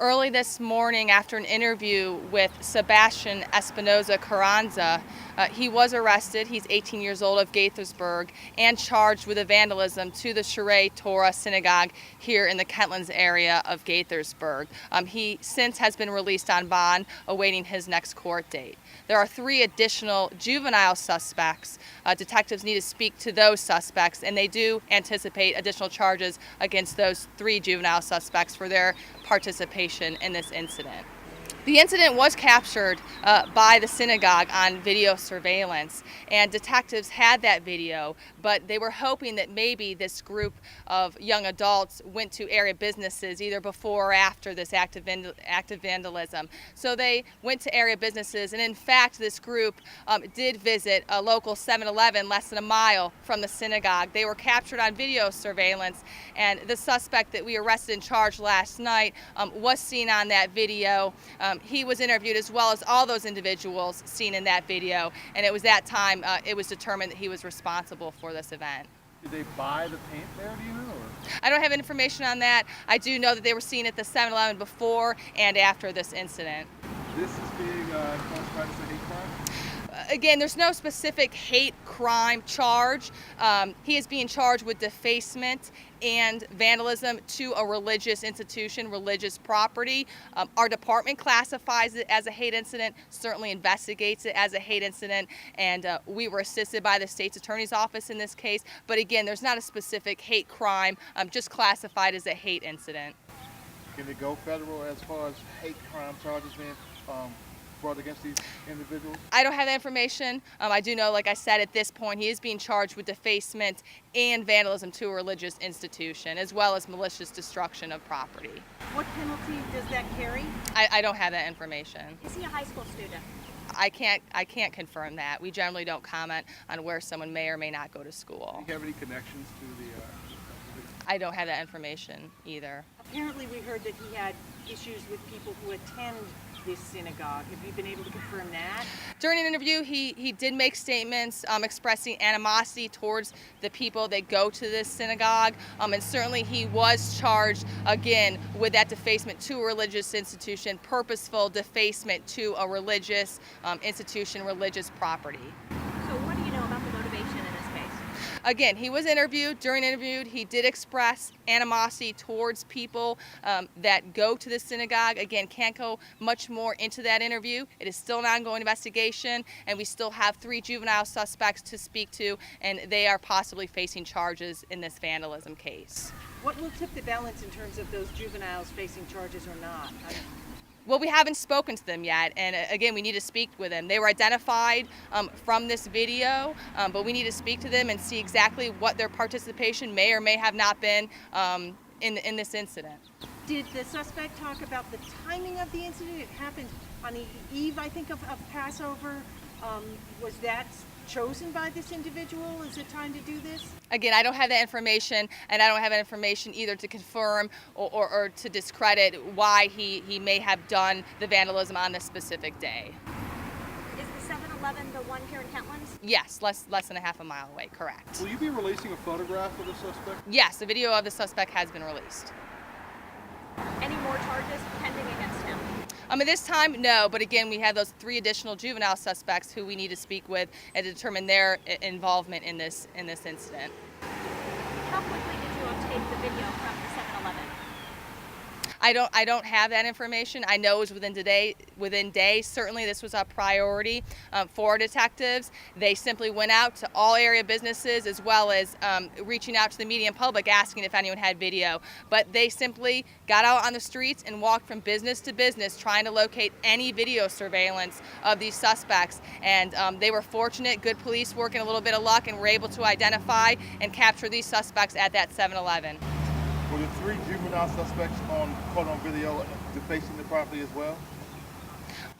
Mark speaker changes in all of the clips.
Speaker 1: Early this morning, after an interview with Sebastian Espinoza-Carranza, he was arrested. He's 18 years old, of Gaithersburg, and charged with vandalism to the Shaare Torah Synagogue here in the Kentlands area of Gaithersburg. He since has been released on bond, awaiting his next court date. There are 3 additional juvenile suspects. Detectives need to speak to those suspects, and they do anticipate additional charges against those 3 juvenile suspects for their participation in this incident. The incident was captured by the synagogue on video surveillance, and detectives had that video, but they were hoping that maybe this group of young adults went to area businesses either before or after this act of vandalism. So they went to area businesses, and in fact this group did visit a local 7-Eleven less than a mile from the synagogue. They were captured on video surveillance, and the suspect that we arrested and charged last night was seen on that video. He was interviewed, as well as all those individuals seen in that video, and it was that time it was determined that he was responsible for this event.
Speaker 2: Did they buy the paint there, do you know? Or?
Speaker 1: I don't have information on that. I do know that they were seen at the 7-Eleven before and after this incident.
Speaker 2: This is being classified as a hate crime?
Speaker 1: Again, there's no specific hate crime charge. He is being charged with defacement and vandalism to a religious institution, religious property. Our department classifies it as a hate incident, certainly investigates it as a hate incident, and we were assisted by the state's attorney's office in this case. But again, there's not a specific hate crime, just classified as a hate incident.
Speaker 2: Can it go federal as far as hate crime charges being brought against these individuals?
Speaker 1: I don't have that information. I do know, like I said, at this point he is being charged with defacement and vandalism to a religious institution, as well as malicious destruction of property.
Speaker 3: What penalty does that carry?
Speaker 1: I don't have that information.
Speaker 3: Is he a high school student?
Speaker 1: I can't confirm that. We generally don't comment on where someone may or may not go to school.
Speaker 2: Do you have any connections to the
Speaker 1: I don't have that information either.
Speaker 3: Apparently we heard that he had issues with people who attend this synagogue. Have you been able to confirm that?
Speaker 1: During an interview, he did make statements expressing animosity towards the people that go to this synagogue, and certainly he was charged again with that defacement to a religious institution, purposeful defacement to a religious institution, religious property.
Speaker 3: So what do you know about the motivation in this case?
Speaker 1: Again, he was interviewed. During interview, he did express animosity towards people that go to the synagogue. Again, can't go much more into that interview. It is still an ongoing investigation, and we still have 3 juvenile suspects to speak to, and they are possibly facing charges in this vandalism case.
Speaker 3: What will tip the balance in terms of those juveniles facing charges or not?
Speaker 1: Well, we haven't spoken to them yet, and again, we need to speak with them. They were identified from this video, but we need to speak to them and see exactly what their participation may or may have not been in this incident.
Speaker 3: Did the suspect talk about the timing of the incident? It happened on the eve, I think, of Passover. Was that chosen by this individual? Is it time to do this?
Speaker 1: Again, I don't have that information, and I don't have that information either to confirm or to discredit why he may have done the vandalism on this specific day.
Speaker 4: Is the 7-Eleven the one here in Kentlands?
Speaker 1: Yes, less than a half a mile away, correct.
Speaker 2: Will you be releasing a photograph of the suspect?
Speaker 1: Yes, the video of the suspect has been released.
Speaker 4: Any more charges pending against him?
Speaker 1: At this time, no, but again, we have those 3 additional juvenile suspects who we need to speak with and determine their involvement in this incident.
Speaker 4: How quickly did you obtain the video from the 7-Eleven?
Speaker 1: I don't have that information. I know it was within days. Certainly this was a priority for detectives. They simply went out to all area businesses, as well as reaching out to the media and public, asking if anyone had video. But they simply got out on the streets and walked from business to business trying to locate any video surveillance of these suspects. And they were fortunate, good police working a little bit of luck, and were able to identify and capture these suspects at that 7-Eleven.
Speaker 2: Were the 3 juvenile suspects caught on video defacing the property as well?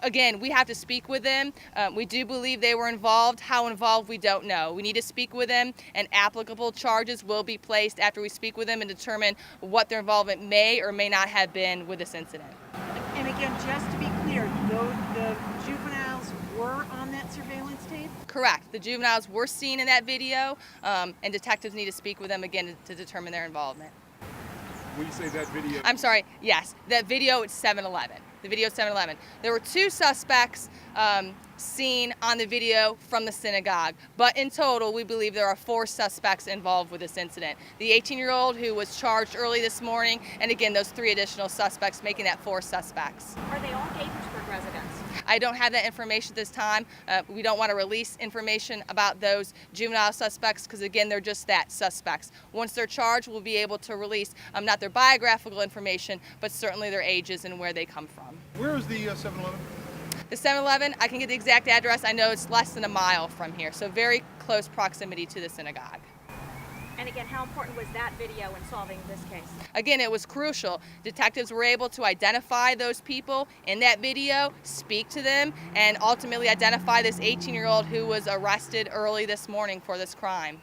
Speaker 1: Again, we have to speak with them. We do believe they were involved. How involved, we don't know. We need to speak with them, and applicable charges will be placed after we speak with them and determine what their involvement may or may not have been with this incident.
Speaker 3: And again, just to be clear, the juveniles were on that surveillance tape?
Speaker 1: Correct. The juveniles were seen in that video, and detectives need to speak with them again to determine their involvement.
Speaker 2: When you say that video,
Speaker 1: I'm sorry, yes, that video at 7-Eleven. The video at 7-Eleven. There were 2 suspects seen on the video from the synagogue, but in total, we believe there are 4 suspects involved with this incident. The 18-year-old who was charged early this morning, and again, those 3 additional suspects, making that 4 suspects.
Speaker 4: Are they all Gaithersburg residents?
Speaker 1: I don't have that information at this time. We don't want to release information about those juvenile suspects because, again, they're just that, suspects. Once they're charged, we'll be able to release not their biographical information, but certainly their ages and where they come from.
Speaker 2: where is the 7-Eleven?
Speaker 1: The 7-Eleven, I can get the exact address. I know it's less than a mile from here, so very close proximity to the synagogue.
Speaker 4: And again, how important was that video in solving this case?
Speaker 1: Again, it was crucial. Detectives were able to identify those people in that video, speak to them, and ultimately identify this 18-year-old who was arrested early this morning for this crime.